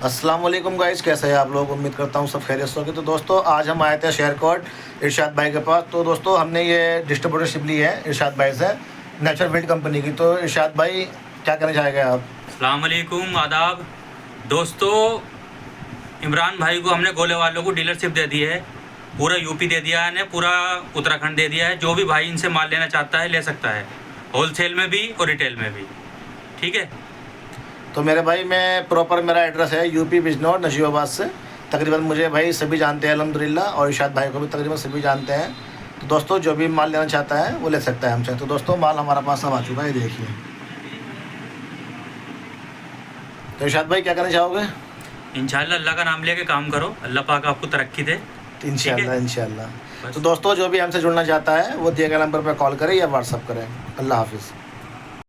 अस्सलाम वालेकुम गाइस, कैसे हैं आप लोग। उम्मीद करता हूँ सब खैरियत से होगी। तो दोस्तों आज हम आए थे शेयर कोट इरशाद भाई के पास। तो दोस्तों हमने ये डिस्ट्रीब्यूटरशिप ली है इरशाद भाई से, नेचर फील्ड कंपनी की। तो इरशाद भाई क्या कहना चाहेंगे आप। अस्सलाम वालेकुम, आदाब। दोस्तों इमरान भाई को हमने गोले वालों को डीलरशिप दे दी है, पूरा यूपी दे दिया है, पूरा उत्तराखंड दे दिया है। जो भी भाई इनसे माल लेना चाहता है ले सकता है, होलसेल में भी और रिटेल में भी। ठीक है। तो मेरे भाई मैं प्रॉपर मेरा एड्रेस है यूपी बिजनौर नशीबाबाद से। तकरीबन मुझे भाई सभी जानते हैं अल्हम्दुलिल्लाह, और इरशाद भाई को भी तकरीबन सभी जानते हैं। तो दोस्तों जो भी माल लेना चाहता है वो ले सकता है हमसे। तो दोस्तों माल हमारा पास अब आ चुका है, देखिए। तो इरशाद भाई क्या कहना चाहोगे। इंशाल्लाह अल्लाह का नाम लेके काम करो, अल्लाह पाक आपको तरक्की दे। इंशाल्लाह इंशाल्लाह। तो दोस्तों जो भी हमसे जुड़ना चाहता है वो दिए गए नंबर पर कॉल करें या व्हाट्सअप करें। अल्लाह हाफिज़।